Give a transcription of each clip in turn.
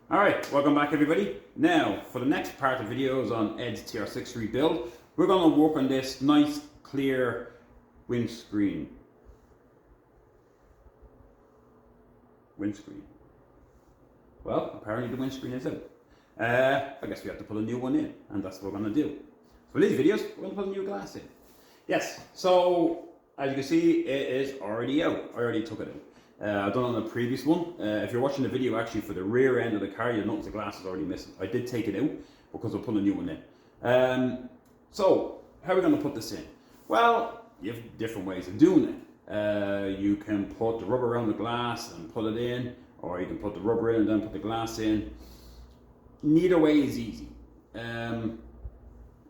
Alright, welcome back everybody. Now, for the next part of videos on Ed's Tr6 rebuild, we're going to work on this nice, clear windscreen. Well, apparently the windscreen is out. I guess we have to put a new one in, and that's what we're going to do. So for these videos, we're going to put a new glass in. Yes, so as you can see, it is already out. I already took it out. I've done it on the previous one. If you're watching the video actually for the rear end of the car, you'll notice the glass is already missing. I did take it out because we'll put a new one in. So, how are we going to put this in? Well, you have different ways of doing it. You can put the rubber around the glass and put it in, or you can put the rubber in and then put the glass in. Neither way is easy.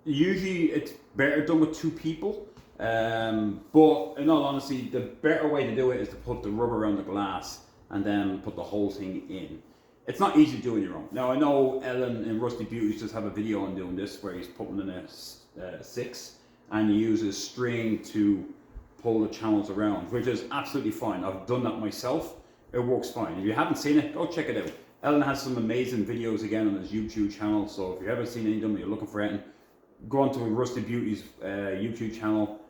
Usually it's better done with two people. But in all honesty, the better way to do it is to put the rubber around the glass and then put the whole thing in. It's not easy to do on your own. Now I know Ellen in Rusty Beauties just have a video on doing this where he's putting in a 6 and he uses string to pull the channels around, which is absolutely fine. I've done that myself. It works fine. If you haven't seen it, go check it out. Ellen has some amazing videos again on his YouTube channel, so if you haven't seen any of them or you're looking for anything, go onto Rusty Beauties YouTube channel,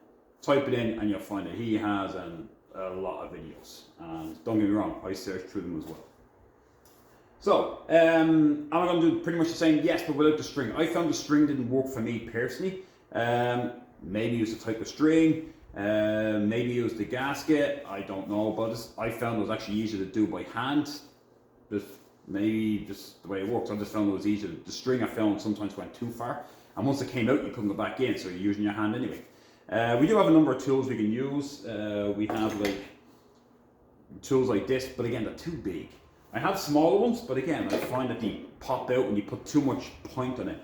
type it in and you'll find that he has a lot of videos. And don't get me wrong, I searched through them as well. So, am I going to do pretty much the same? Yes, but without the string. I found the string didn't work for me personally. Maybe use the type of string, maybe use the gasket, I don't know, but I found it was actually easier to do by hand. Maybe just the way it works, I just found it was easier. The string I found sometimes went too far, and once it came out you couldn't go back in, so you're using your hand anyway. We do have a number of tools we can use. We have like tools like this, but again they're too big. I have smaller ones, but again I find that they pop out when you put too much point on it.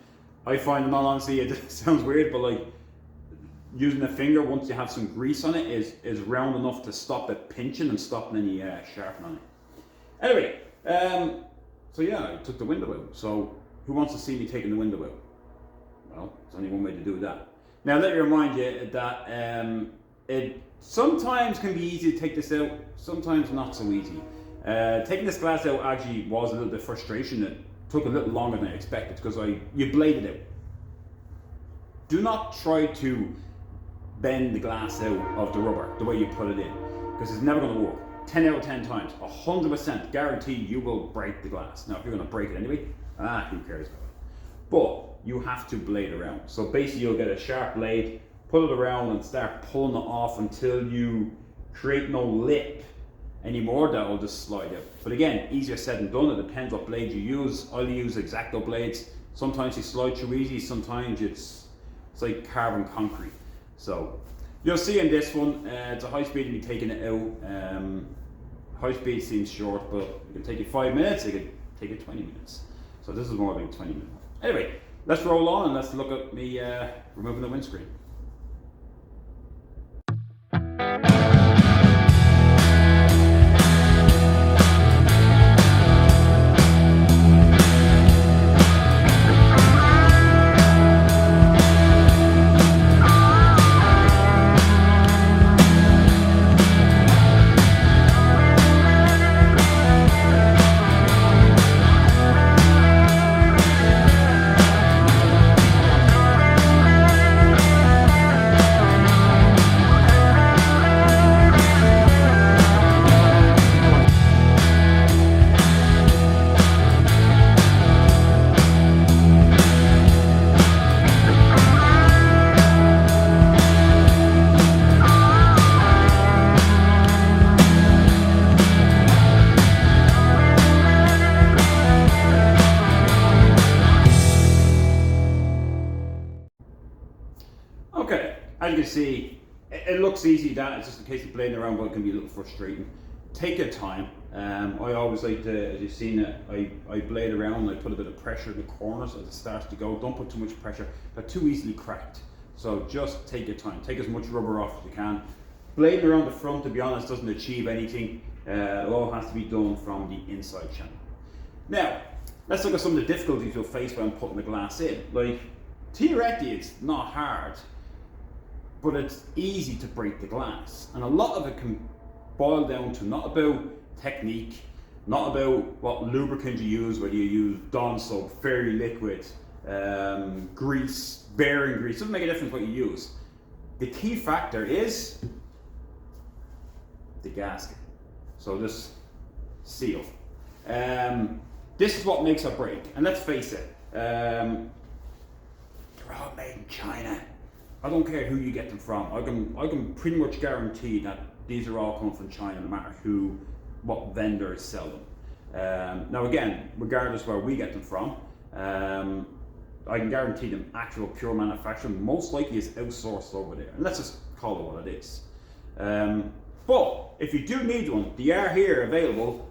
I find, in all honesty, it sounds weird, but like using a finger once you have some grease on it is round enough to stop it pinching and stopping any sharpening on it. Anyway, so yeah, I took the window out. So who wants to see me taking the window out? Well, there's only one way to do that. Now let me remind you that it sometimes can be easy to take this out, sometimes not so easy. Taking this glass out actually was a little bit frustration. It took a little longer than I expected because you bladed out. Do not try to bend the glass out of the rubber the way you put it in, because it's never going to work. 10 out of 10 times, 100% guarantee you will break the glass. Now if you're going to break it anyway, who cares about it? But you have to blade around. So basically you'll get a sharp blade, pull it around and start pulling it off until you create no lip anymore. That will just slide out. But again, easier said than done. It depends what blade you use. I'll use X-Acto blades. Sometimes they slide too easy, sometimes it's like carbon concrete. So you'll see in this one, it's a high speed to be taking it out. High speed seems short, but it can take you 5 minutes, it can take you 20 minutes. So this is more like 20 minutes. Anyway, let's roll on and let's look at me removing the windscreen. Okay, as you can see, it looks easy. That it's just a case of blading around, but it can be a little frustrating. Take your time. I always like to, as you've seen it, I blade around. I put a bit of pressure in the corners as it starts to go. Don't put too much pressure. They're too easily cracked. So just take your time. Take as much rubber off as you can. Blading around the front, to be honest, doesn't achieve anything. It all has to be done from the inside channel. Now, let's look at some of the difficulties you'll face when putting the glass in. Like, theoretically, it's not hard, but it's easy to break the glass. And a lot of it can boil down to not about technique, not about what lubricant you use, whether you use Dawn soap, Fairy liquid, grease, bearing grease. It doesn't make a difference what you use. The key factor is the gasket. So this seal. This is what makes or break. And let's face it, they're all made in China. I don't care who you get them from. I can pretty much guarantee that these are all coming from China, no matter what vendors sell them. Now again, regardless where we get them from, I can guarantee them actual pure manufacturing most likely is outsourced over there. And let's just call it what it is. But if you do need one, they are here available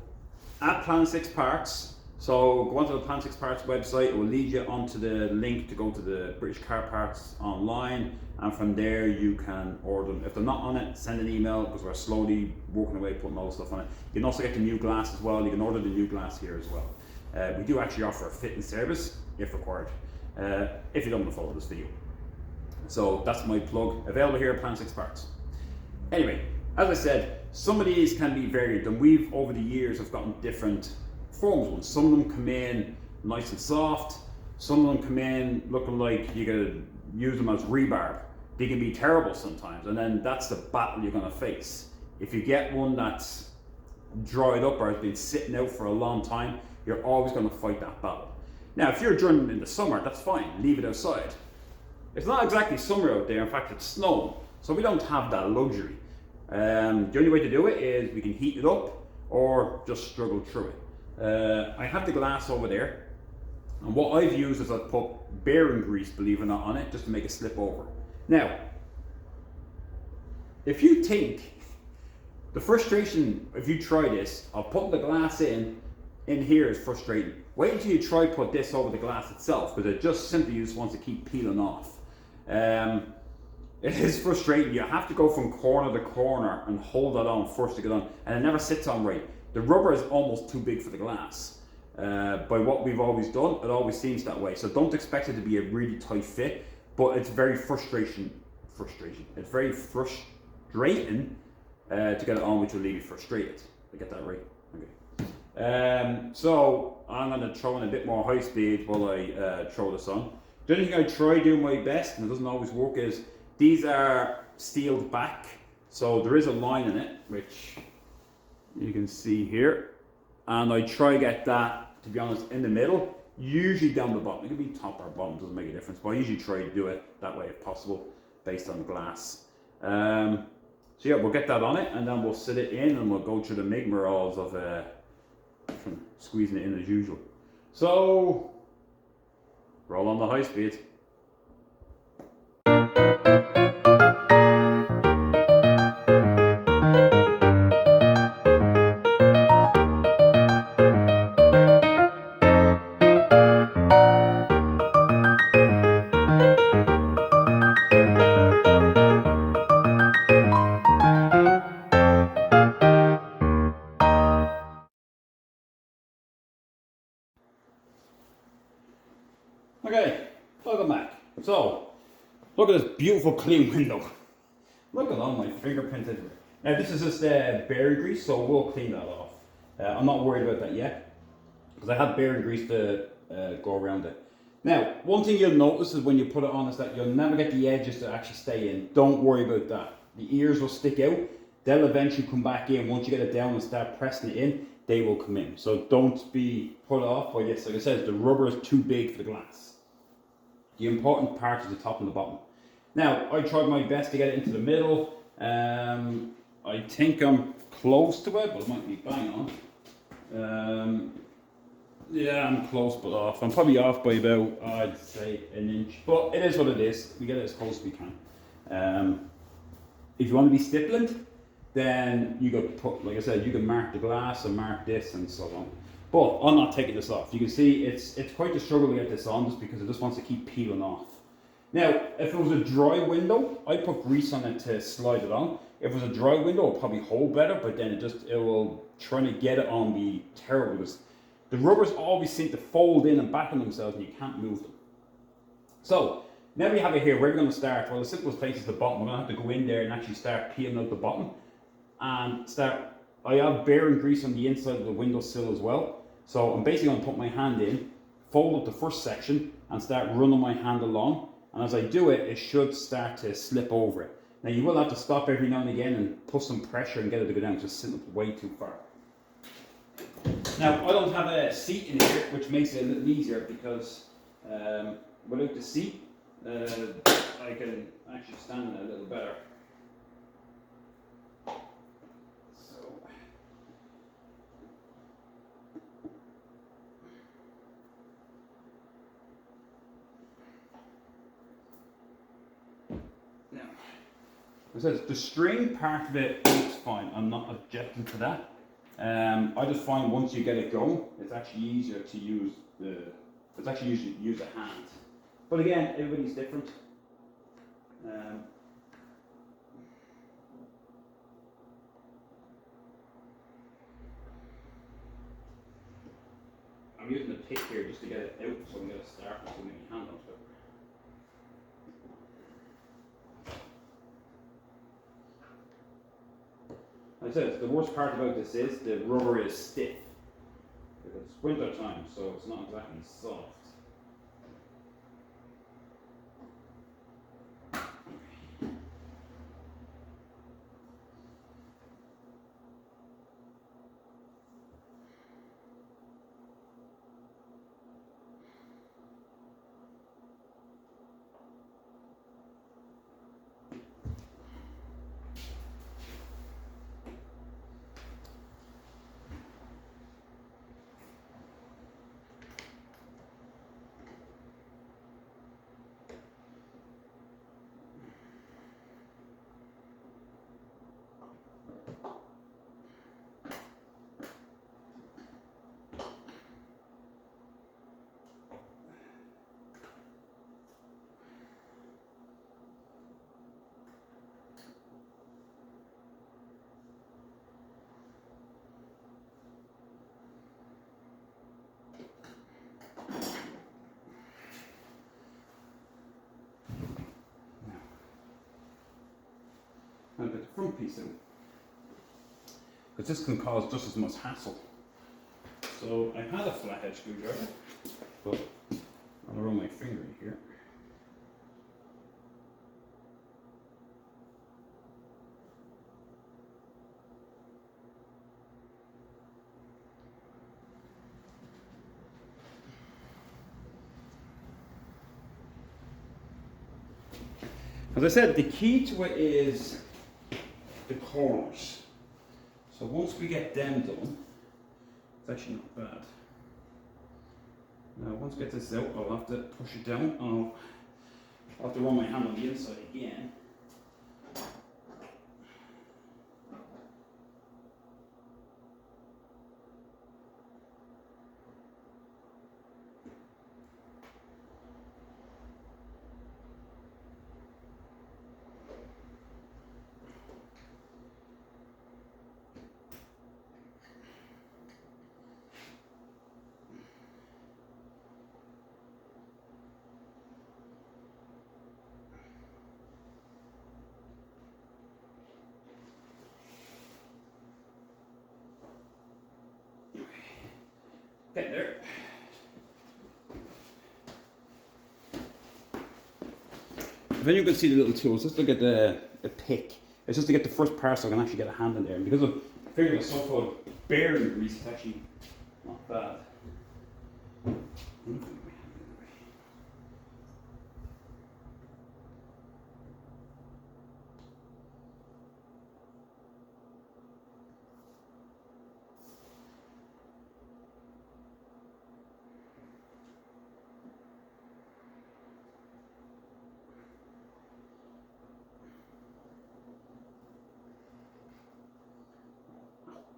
at Planet 6 Parts. So go onto the Planet 6 Parts website, it will lead you onto the link to go to the British Car Parts online, and from there you can order them. If they're not on it, send an email, because we're slowly working away putting all the stuff on it. You can also get the new glass as well. You can order the new glass here as well. We do actually offer a fitting service if required, if you don't want to follow this video. So that's my plug, available here at Planet 6 Parts. Anyway, as I said, some of these can be varied, and we've over the years have gotten different forms ones. Some of them come in nice and soft, some of them come in looking like you could use them as rebarb. They can be terrible sometimes, and then that's the battle you're going to face. If you get one that's dried up or has been sitting out for a long time, you're always going to fight that battle. Now if you're drilling in the summer, that's fine, leave it outside. It's not exactly summer out there, in fact it's snowing, so we don't have that luxury. The only way to do it is we can heat it up or just struggle through it. I have the glass over there, and what I've used is I've put bearing grease, believe it or not, on it just to make it slip over. Now, if you think the frustration, if you try this, of putting the glass in here is frustrating. Wait until you try put this over the glass itself, because it just simply just wants to keep peeling off. It is frustrating. You have to go from corner to corner and hold that on first to get on, and it never sits on right. The rubber is almost too big for the glass. By what we've always done, it always seems that way. So don't expect it to be a really tight fit, but it's very frustrating. It's very frustrating to get it on, which will leave you frustrated. I get that right? Okay. So I'm going to throw in a bit more high speed while I throw this on. The only thing I try doing my best, and it doesn't always work, is these are sealed back. So there is a line in it, which you can see here, and I try to get that, to be honest, in the middle, usually down the bottom. It can be top or bottom, doesn't make a difference, but I usually try to do it that way if possible, based on the glass. So yeah, we'll get that on it, and then we'll sit it in, and we'll go through the rigmaroles of squeezing it in as usual. So roll on the high speed. Okay, welcome back. So, look at this beautiful clean window. Look at all my fingerprinted. Now this is just bearing grease, so we'll clean that off. I'm not worried about that yet, because I have bearing grease to go around it. Now, one thing you'll notice is when you put it on is that you'll never get the edges to actually stay in. Don't worry about that. The ears will stick out. They'll eventually come back in. Once you get it down and start pressing it in, they will come in. So don't be put off by this. Like I said, the rubber is too big for the glass. The important part is the top and the bottom. Now, I tried my best to get it into the middle. I think I'm close to it, but it might be bang on. Yeah, I'm close but off. I'm probably off by about, I'd say, an inch. But it is what it is. We get it as close as we can. If you want to be stippling, then you got to put, like I said, you can mark the glass and mark this and so on. But I'm not taking this off. You can see it's quite a struggle to get this on, just because it just wants to keep peeling off. Now, if it was a dry window, I'd put grease on it to slide it on. If it was a dry window, it'll probably hold better, but then it will, trying to get it on, be terrible. Because the rubbers always seem to fold in and back on themselves and you can't move them. So, now we have it here, where are we going to start? Well, the simplest place is the bottom. We're going to have to go in there and actually start peeling out the bottom and start I have bearing grease on the inside of the windowsill as well. So I'm basically going to put my hand in, fold up the first section and start running my hand along. And as I do it, it should start to slip over it. Now you will have to stop every now and again and put some pressure and get it to go down. It's just sitting up way too far. Now I don't have a seat in here, which makes it a little easier because without the seat, I can actually stand in it a little better. The string part of it looks fine. I'm not objecting to that. I just find once you get it going, it's actually easier to use it's actually easier to use a hand. But again, everybody's different. I'm using the pick here just to get it out so I can get it started so I can hand onto it. Like I said, the worst part about this is the rubber is stiff. It's winter time, so it's not exactly soft. Now get the front piece in, because this can cause just as much hassle. So I had a flathead screwdriver, but I'll run my finger in here. As I said, the key to it is the corners. So once we get them done, it's actually not bad. Now once I get this out, I'll have to push it down. I'll have to run my hand on the inside again. Get there. Then you can see the little tools. Let's look at the pick. It's just to get the first part so I can actually get a hand in there. And because of figuring the so-called bearing grease, it's actually not bad.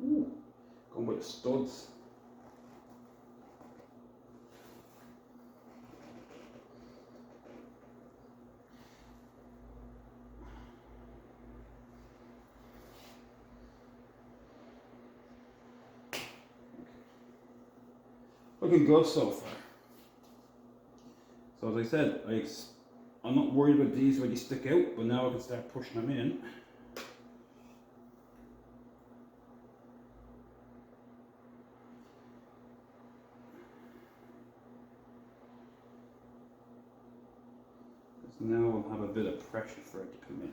Ooh, going with the studs. Looking good so far. So as I said, I'm not worried about these where they stick out, but now I can start pushing them in. So now we'll have a bit of pressure for it to come in.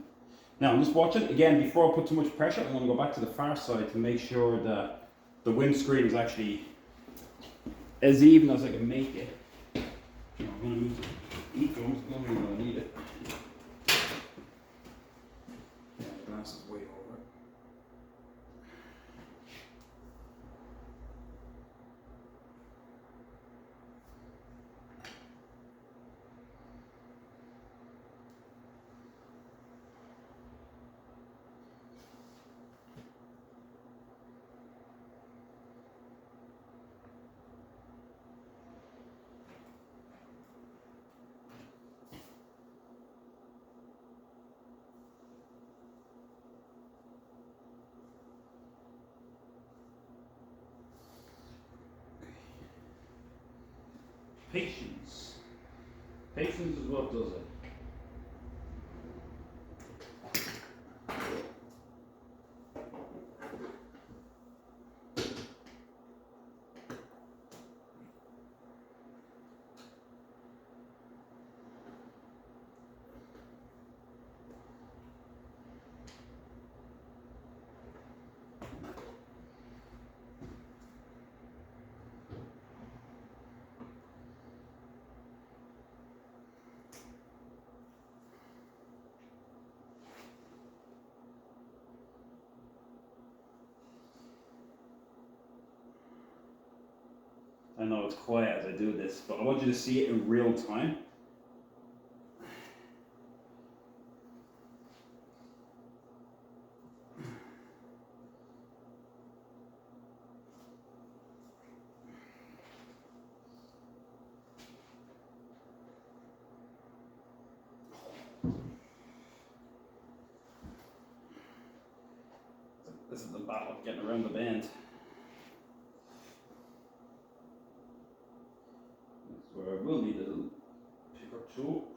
Now I'm just watching, again, before I put too much pressure, I'm going to go back to the far side to make sure that the windscreen is actually as even as I can make it. Now I'm going to move the heat drums, I don't really going to need it. Yeah, the glass is way over. Patience. Patience is what does it. I know it's quiet as I do this, but I want you to see it in real time. This is the battle of getting around the bend. That's where I will need a little picker tool.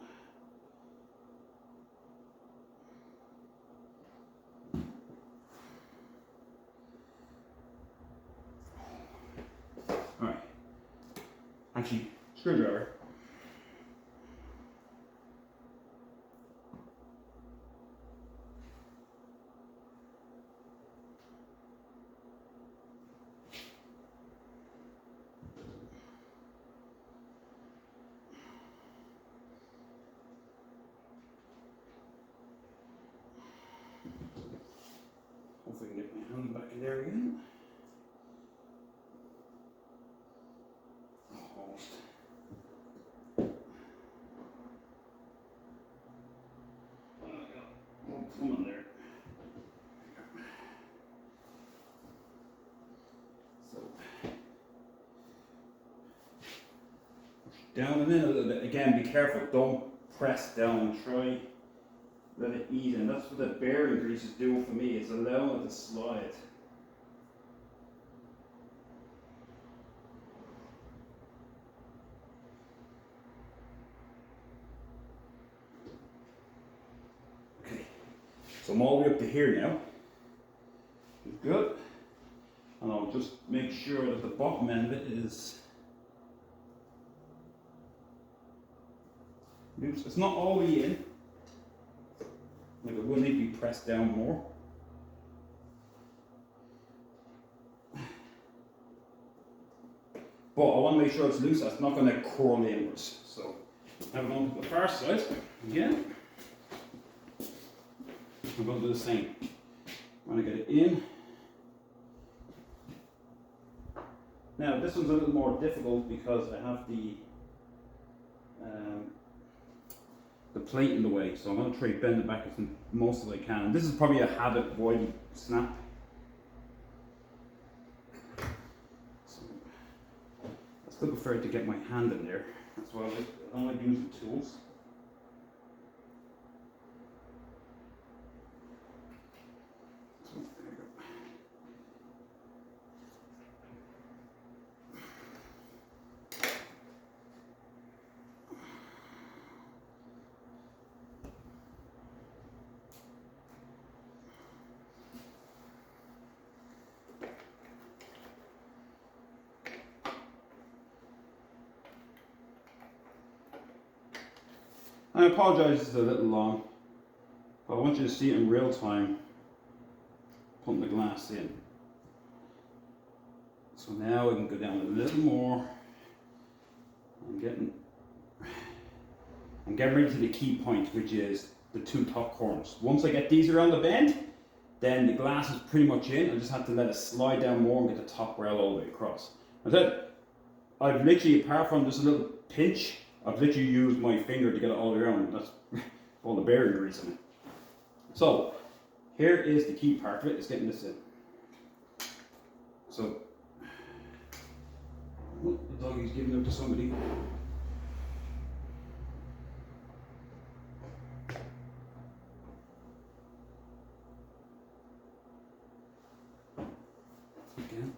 Alright. Actually, screwdriver. Hopefully I can get my hand back in there again. Almost. Oh, come on there. So, down and in a little bit. Again, be careful. Don't press down. Try let it ease in. That's what the bearing grease is doing for me. It's allowing it to slide. Okay, so I'm all the way up to here now. Good. And I'll just make sure that the bottom end of it is loose. It's not all the way in. Like it will need to be pressed down more. But I want to make sure it's loose, it's not going to curl inwards. So now we're going to the far side again. I'm going to do the same. I'm going to get it in. Now this one's a little more difficult because I have the plate in the way, so I'm going to try to bend it back as most as I can. And this is probably a habit wide snap. So I still prefer to get my hand in there. That's why I don't like using tools. So there you go. I apologise, it's a little long, but I want you to see it in real time, putting the glass in. So now I can go down a little more. I'm getting ready to the key point, which is the two top corners. Once I get these around the bend, then the glass is pretty much in. I just have to let it slide down more and get the top rail all the way across. I've literally, apart from just a little pinch, I've literally used my finger to get it all the way around. That's all the bearing grease in it. So here is the key part of it, is getting this in. So, oh, the dog is giving it to somebody. Again.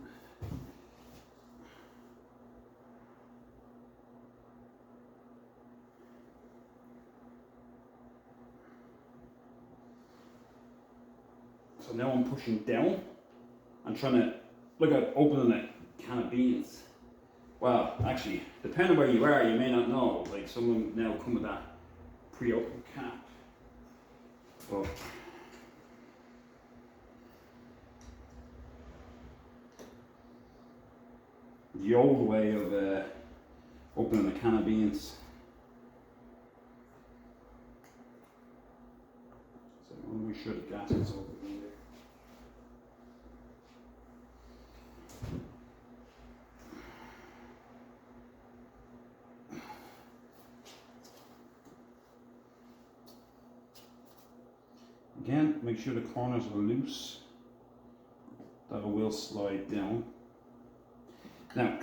So now I'm pushing down. I'm trying to look at opening a can of beans. Well, actually, depending where you are, you may not know. Like some of them now come with that pre-opened cap. But the old way of opening a can of beans. So I want to make sure the gasket's open in there. Again, make sure the corners are loose. That will slide down. Now,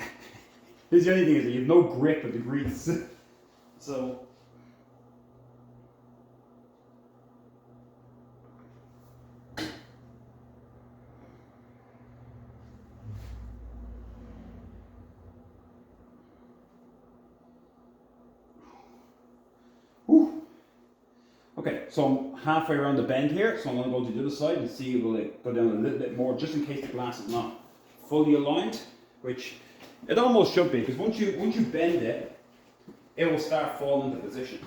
here's the only thing is that you have no grip of the grease. So, whew. Okay, so I'm halfway around the bend here, so I'm going to go to the other side and see will it go down a little bit more, just in case the glass is not fully aligned, which it almost should be, because once you bend it, it will start falling into position.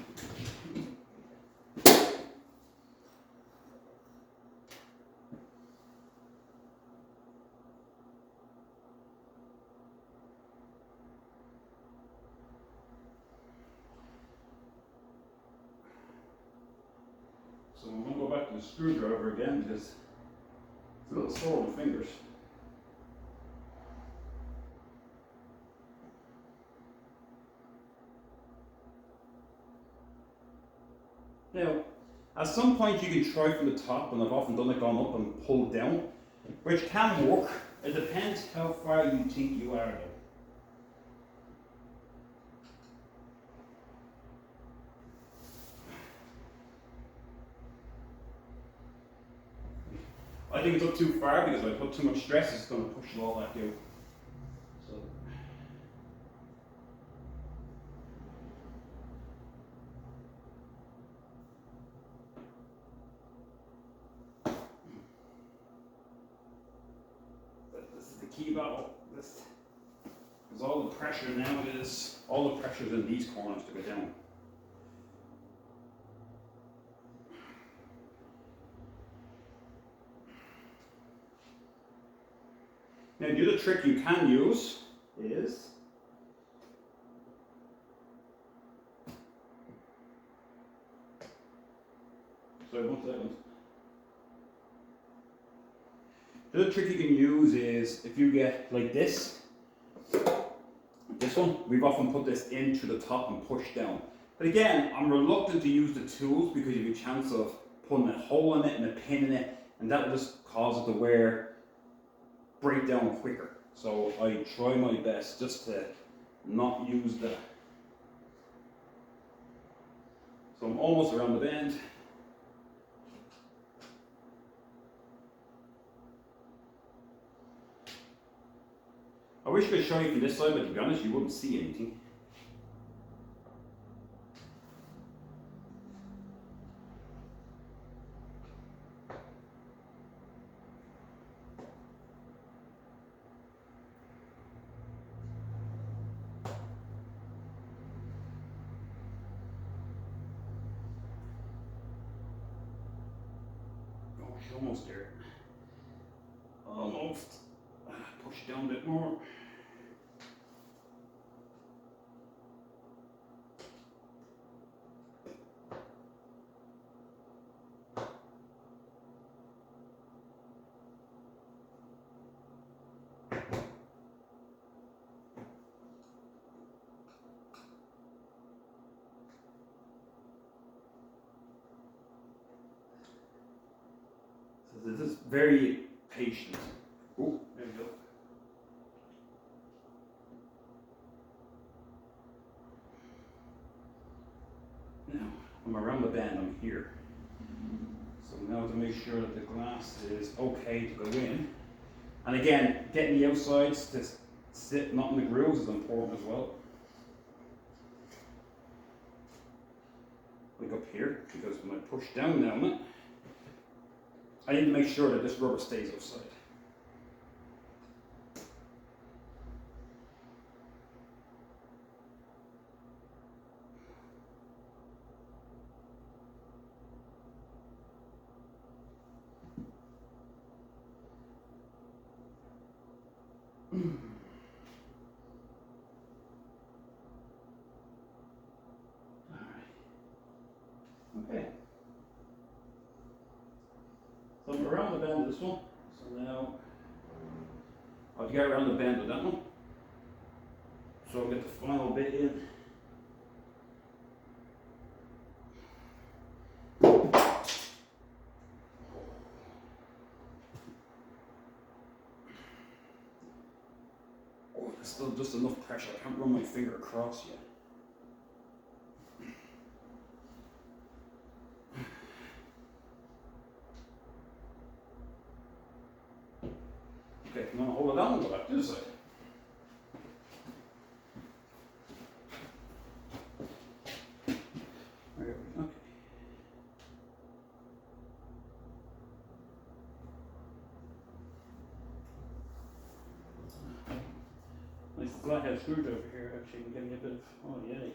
So I'm going to go back to the screwdriver again because it's a little sore on the fingers. Now, at some point you can try from the top, and I've often done it, gone up and pulled down, which can work. It depends how far you think you are though. I think it's up too far because if I put too much stress, it's going to push it all back out. So. This is the key battle. This is all the pressure now. All the pressure is in these corners to go down. Now the other trick you can use is sorry, 1 second. The other trick you can use is if you get like this one, we've often put this in through the top and push down. But again, I'm reluctant to use the tools because you have a chance of putting a hole in it and a pin in it, and that will just cause it to break down quicker. So I try my best just to not use the. So I'm almost around the bend. I wish I could show you from this side, but to be honest, you wouldn't see anything. almost there. Almost. Push it down a bit more. So this is very patient. Oh, there we go. Now, I'm around the bend, I'm here. So now to make sure that the glass is okay to go in. And again, getting the outsides to sit not in the grooves is important as well. Like up here, because when I push down on it, I need to make sure that this rubber stays outside. Okay. So I'm around the bend of this one. So now I'll get around the bend of that one. So I'll get the final bit in. Oh, there's still just enough pressure. I can't run my finger across yet. Okay, I'm going to hold it down and go back to this side. Okay. Nice flathead screwdriver here actually can give me a bit of, oh yay.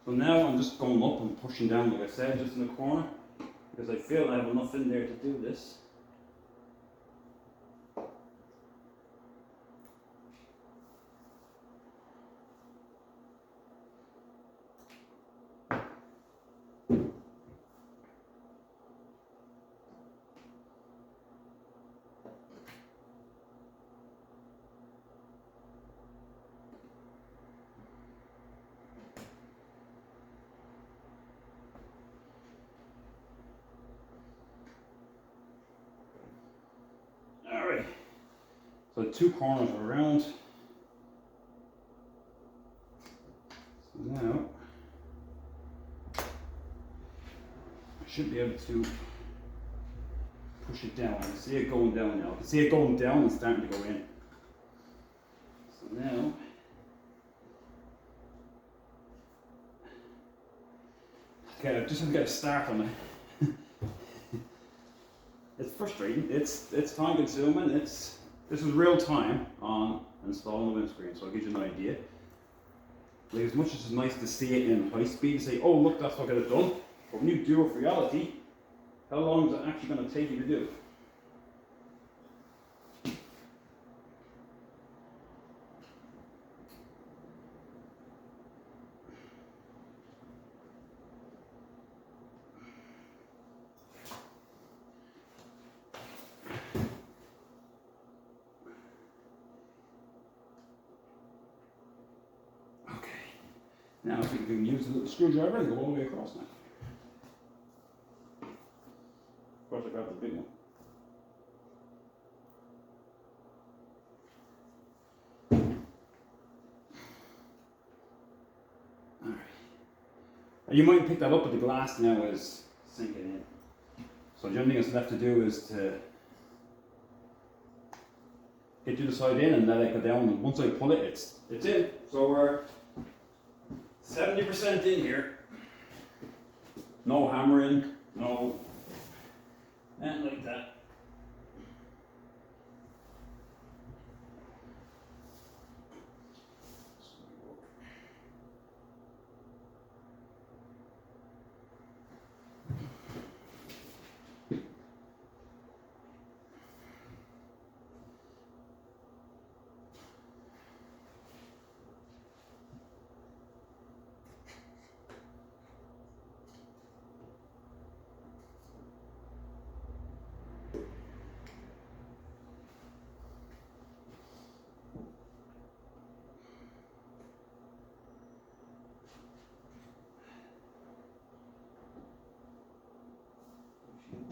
So now I'm just going up and pushing down, like I said, just in the corner, because I feel I have enough in there to do this. Alright, so the two corners are around. So now I should be able to push it down. I can see it going down now. I can see it going down and starting to go in. So now okay, I just have to get a start on it. It's frustrating. It's time consuming. This is real time on installing the windscreen, so I'll give you an idea. Like, as much as it's nice to see it in high speed, say, oh look, that's what I got it done. But when you do it for reality, how long is it actually going to take you to do? Now I think we can use the little screwdriver and go all the way across now. Of course I grabbed the big one. Alright. And you might pick that up, but the glass now is sinking in. So the only thing that's left to do is to get the other side in and let it go down. And once I pull it, it's in. So we're 70% in here. No hammering, no anything like that.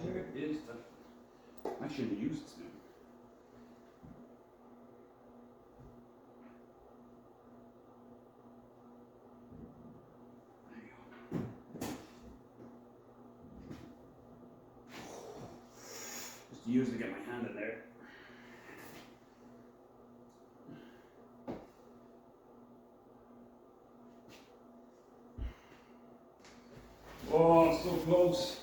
There is the. I shouldn't use this now. There you go. Just use it to get my hand in there. Oh, so close.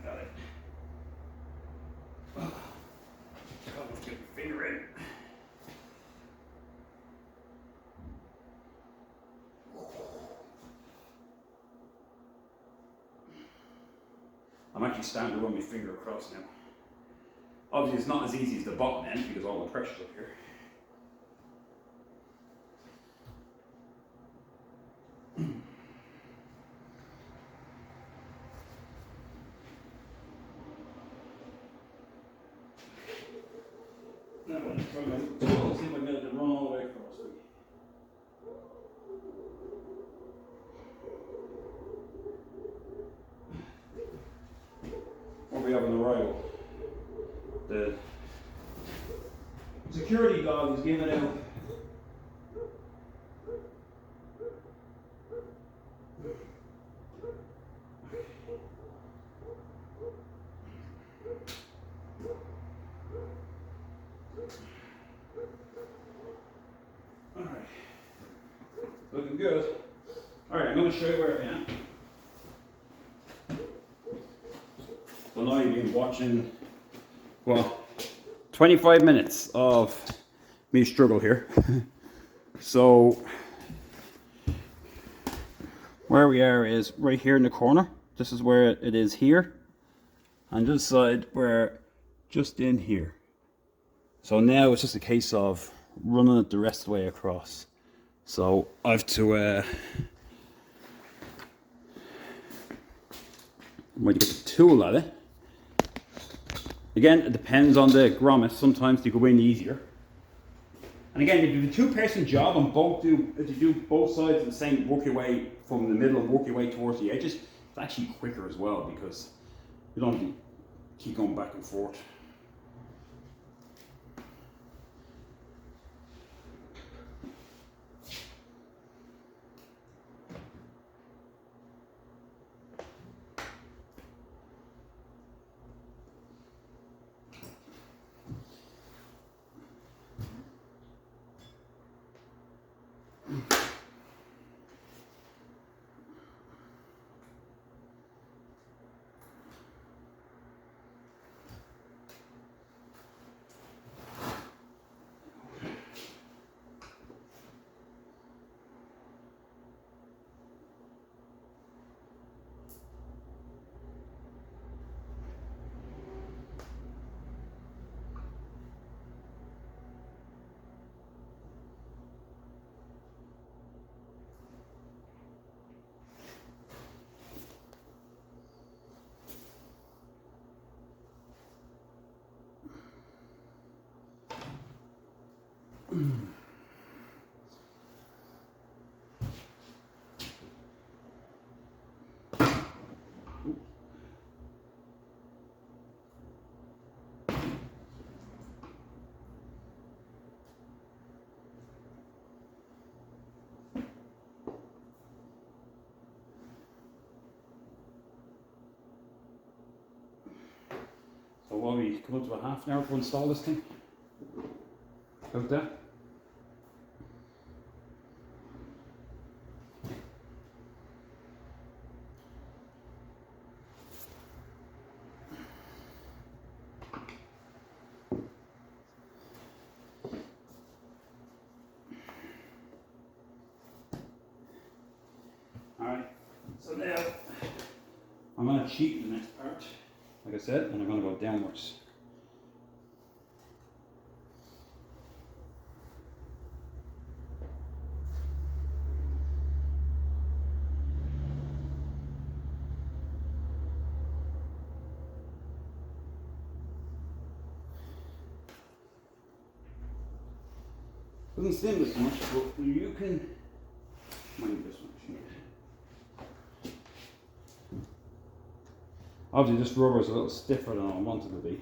Got it. Let's get my finger in. I'm actually starting to run my finger across now. Obviously it's not as easy as the bottom end because all the pressure's up here. Now I'm going to try my tool, see if I can get it to run all the way across. What we have on the rival? The security dog is giving out. Alright. Looking good. Alright, I'm going to show you where I am. So now you've been watching, well, 25 minutes of me struggle here. So where we are is right here in the corner. This is where it is here. And this side we're just in here. So now it's just a case of running it the rest of the way across. So I have to I'm going to get the tool at it. Again, it depends on the grommet. Sometimes they go in easier. And again, if you do a two-person job and if you do both sides the same, work your way from the middle and work your way towards the edges, it's actually quicker as well because you don't have to keep going back and forth. probably come up to a half an hour to install this thing. About that. Alright, so now I'm going to cheat the next part, like I said, and I'm going to go downwards. Doesn't seem this much, but you can mind this one. Obviously, this rubber is a little stiffer than I want it to be.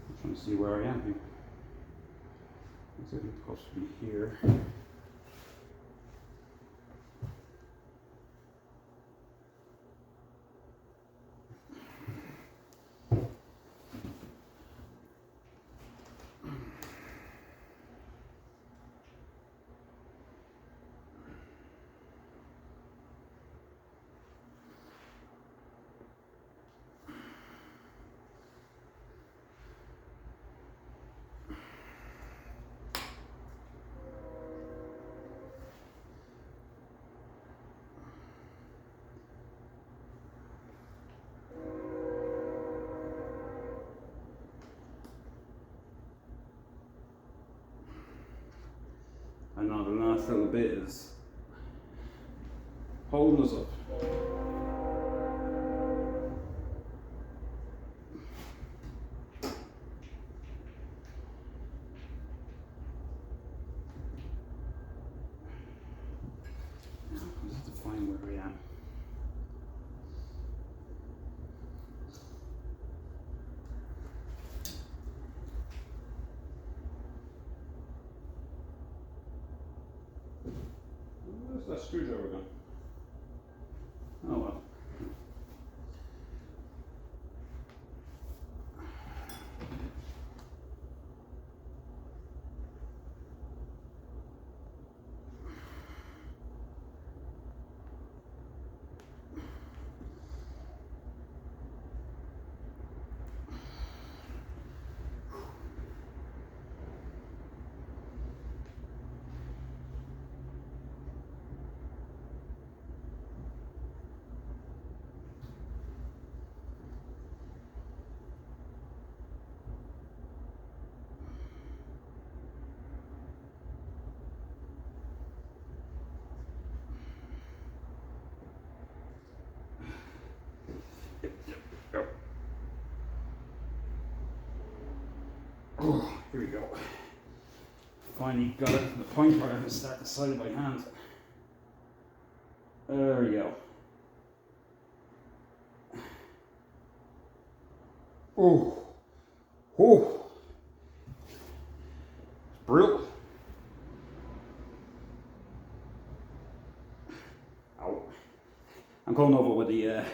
I'm trying to see where I am here. Looks like it's supposed to be here. And now the last little bit is holding us up. Now I have to find where I am. Where's that screwdriver gone? Oh well. Oh, here we go. Finally got it to the point where I can start the side of my hand. There we go. Oh, oh, it's brutal. Ow. I'm going over with the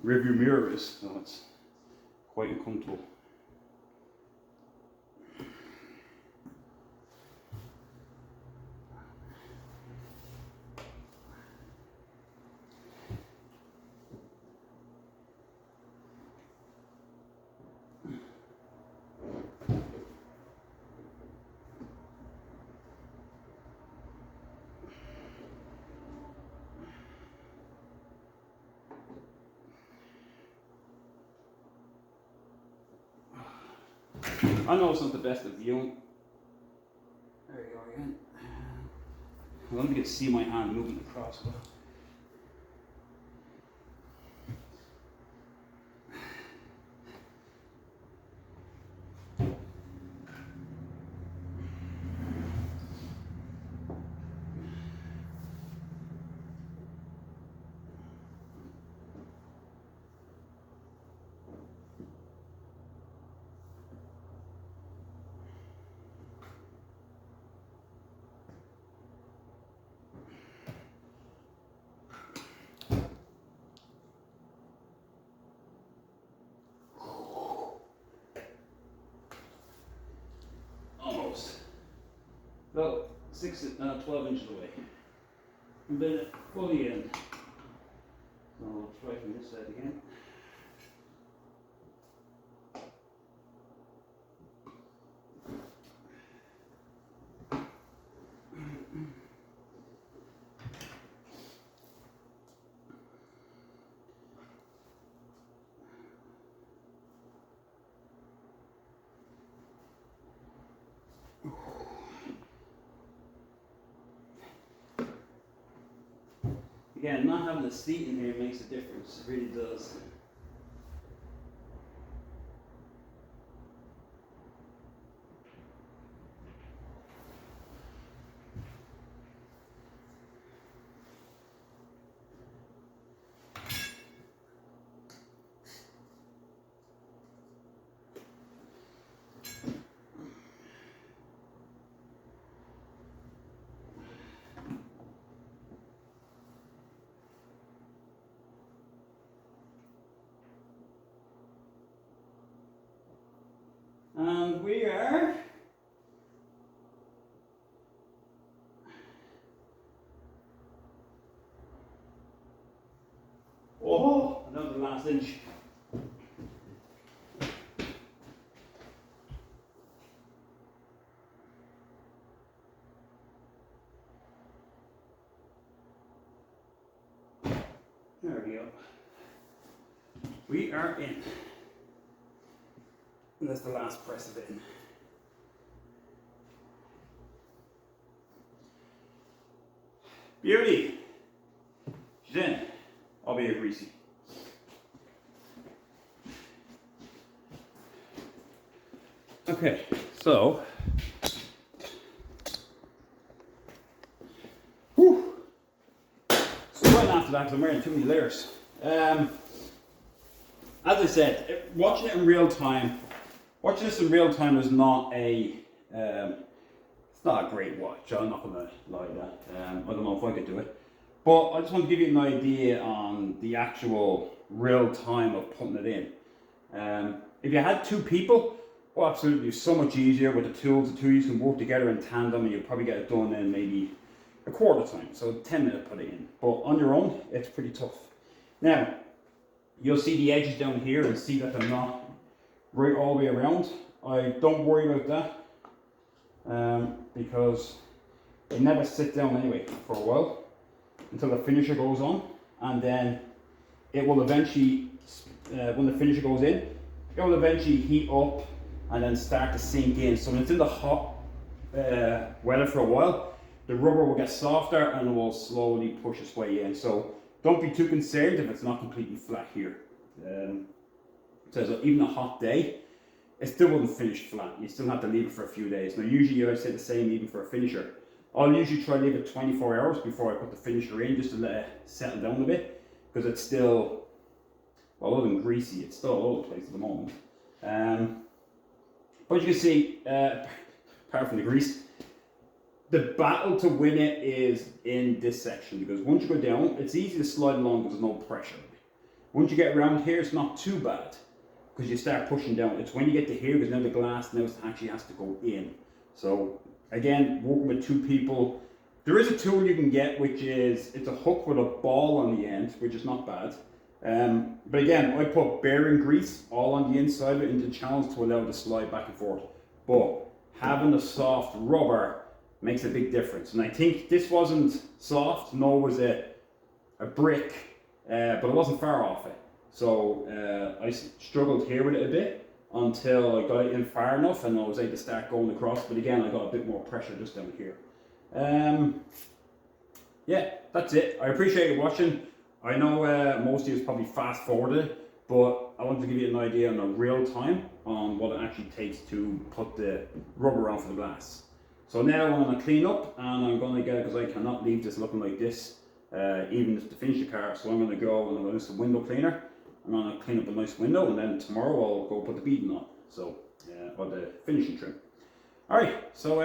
rearview mirror is, so it's quite uncomfortable. I know it's not the best of viewing. There you go again. I don't think you can see my hand moving across. 12 inches away. And then it fully in. So I'll try from this side again. Again, not having the seat in here makes a difference, it really does. And we are another last inch. There we go. We are in. And that's the last press of it in. Beauty! She's in, albeit greasy. Okay, so right after that, because I'm wearing too many layers. As I said, watching it in real time. Watching this in real time is not a, it's not a great watch, I'm not going to lie to that. I don't know if I could do it. But I just want to give you an idea on the actual real time of putting it in. If you had two people, well, absolutely, it's so much easier with the tools. The two of you can work together in tandem and you'll probably get it done in maybe a quarter time, so 10 minutes put it in. But on your own, it's pretty tough. Now, you'll see the edges down here and see that they're not right all the way around. I don't worry about that because they never sit down anyway for a while until the finisher goes on, and then it will eventually, when the finisher goes in, it will eventually heat up and then start to sink in. So when it's in the hot weather for a while, the rubber will get softer and it will slowly push its way in. So don't be too concerned if it's not completely flat here. So even a hot day, it still wouldn't finish flat. You still have to leave it for a few days. Now usually I say the same even for a finisher. I'll usually try to leave it 24 hours before I put the finisher in, just to let it settle down a bit, because it's still, well, other than greasy, it's still all over the place at the moment. But you can see, apart from the grease, the battle to win it is in this section, because once you go down, it's easy to slide along because there's no pressure. Once you get around here, it's not too bad, because you start pushing down. It's when you get to here, because now the glass now actually has to go in. So again, working with two people, there is a tool you can get, which is, it's a hook with a ball on the end, which is not bad. But again, I put bearing grease all on the inside of it into the channels to allow it to slide back and forth. But having the soft rubber makes a big difference. And I think this wasn't soft, nor was it a brick, but it wasn't far off it. So I struggled here with it a bit until I got it in far enough and I was able to start going across. But again, I got a bit more pressure just down here. Yeah, that's it. I appreciate you watching. I know most of you probably fast forwarded, but I wanted to give you an idea on a real time on what it actually takes to put the rubber on for the glass. So now I'm going to clean up and I'm going to get it, because I cannot leave this looking like this, even to finish the car. So I'm going to go and I'm going to use the window cleaner. I'm going to clean up a nice window, and then tomorrow I'll go put the beading on. So, or the finishing trim. Alright, so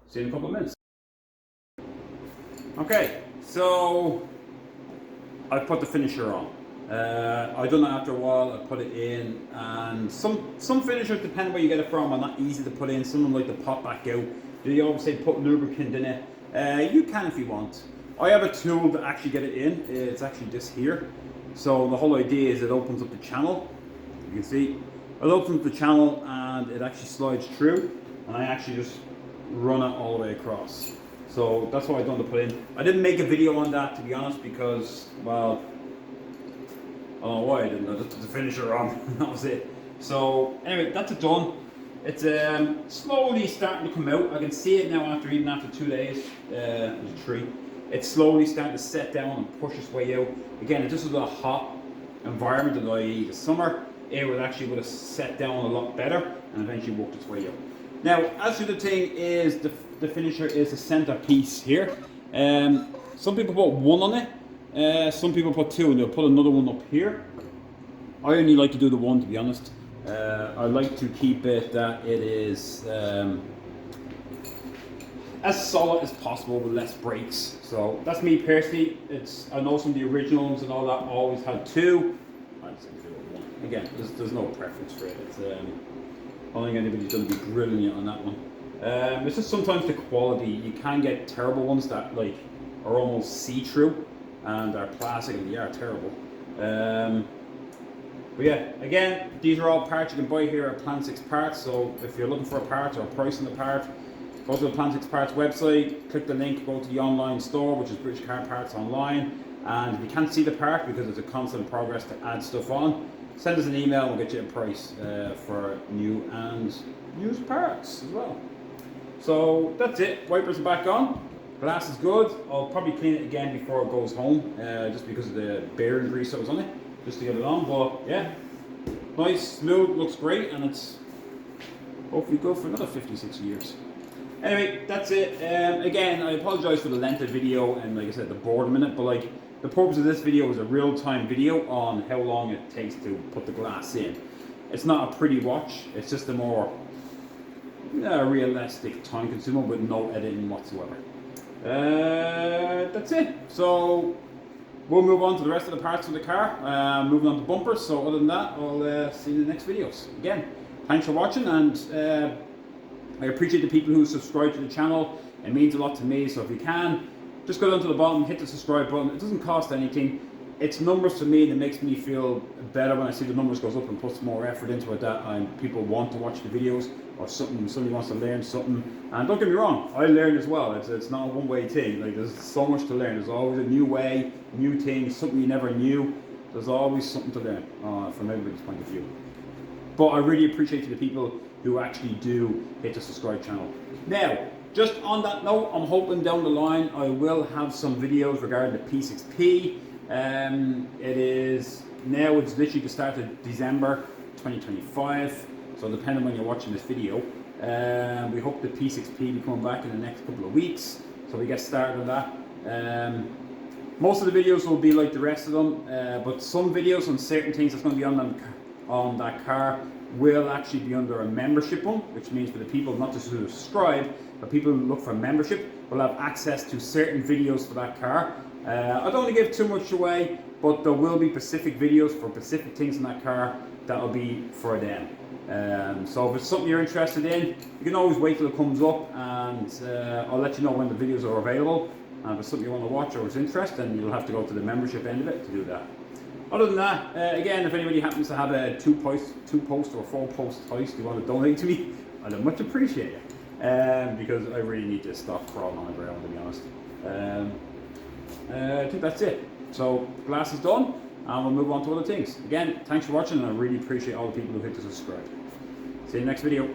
see you in a couple of minutes. Okay, so I put the finisher on. I done it after a while. I put it in, and some finishers, depending where you get it from, are not easy to put in. Some of them like to pop back out. Do you always say put lubricant in it? You can if you want. I have a tool to actually get it in. It's actually this here. So the whole idea is it opens up the channel. You can see it opens up the channel and it actually slides through, and I actually just run it all the way across. So that's what I've done to put in. I didn't make a video on that, to be honest, because, well, I don't know why I didn't. I just put the finisher on. That was it. So anyway, that's it done. It's slowly starting to come out. I can see it now after 2 days. There's a tree. It's slowly starting to set down and push its way out. Again, if this was a hot environment, i.e. the summer, it would have set down a lot better and eventually worked its way out. Now, as to the thing is, the finisher is the center piece here. Some people put one on it, some people put two, and they'll put another one up here. I only like to do the one, to be honest. I like to keep it that it is as solid as possible with less breaks. So that's me personally. I know some of the originals and all that always had two. I just think to do it one. Again, there's no preference for it. I don't think anybody's going to be grilling you on that one. It's just sometimes the quality. You can get terrible ones that like are almost see-through and are plastic, and they are terrible. But yeah, again, these are all parts you can buy here at Tr6 Parts. So if you're looking for a part or a price on the part, go to the Tr6 Parts website, click the link, go to the online store, which is British Car Parts Online. And if you can't see the part because it's a constant progress to add stuff on, send us an email and we'll get you a price for new and used parts as well. So that's it. Wipers are back on. Glass is good. I'll probably clean it again before it goes home, just because of the bearing grease that was on it, just to get it on. But yeah, nice, smooth, looks great, and it's hopefully good for another 56 years. Anyway, that's it. Again, I apologise for the length of the video and, like I said, the boredom in it, but like the purpose of this video is a real-time video on how long it takes to put the glass in. It's not a pretty watch. It's just a more realistic, time-consuming with no editing whatsoever. That's it. So we'll move on to the rest of the parts of the car. Moving on to bumpers. So other than that, I'll see you in the next videos. Again, thanks for watching, and I appreciate the people who subscribe to the channel. It means a lot to me. So if you can, just go down to the bottom, hit the subscribe button. It doesn't cost anything. It's numbers for me, and it makes me feel better when I see the numbers goes up and puts more effort into it, that people want to watch the videos, or somebody wants to learn something. And don't get me wrong, I learn as well. It's not a one-way thing. Like, there's so much to learn. There's always a new way, new thing, something you never knew. There's always something to learn from everybody's point of view. But I really appreciate the people who actually do hit the subscribe channel. Now, just on that note, I'm hoping down the line I will have some videos regarding the P6P. It's literally the start of December 2025, so depending when you're watching this video, we hope the P6P will be coming back in the next couple of weeks, so we get started on that. Most of the videos will be like the rest of them, but some videos on certain things that's going to be on that car will actually be under a membership one, which means for the people not just who subscribe, but people who look for membership will have access to certain videos for that car. I don't want to give too much away, but there will be specific videos for specific things in that car that will be for them. So if it's something you're interested in, you can always wait till it comes up, and I'll let you know when the videos are available. And if it's something you want to watch or is interested, then you'll have to go to the membership end of it to do that. Other than that, again, if anybody happens to have a 2-post or 4-post hoist you want to donate to me, I'd much appreciate it, because I really need this stuff crawling on the ground, to be honest. I think that's it. So glass is done, and we'll move on to other things. Again, thanks for watching, and I really appreciate all the people who hit the subscribe. See you in the next video.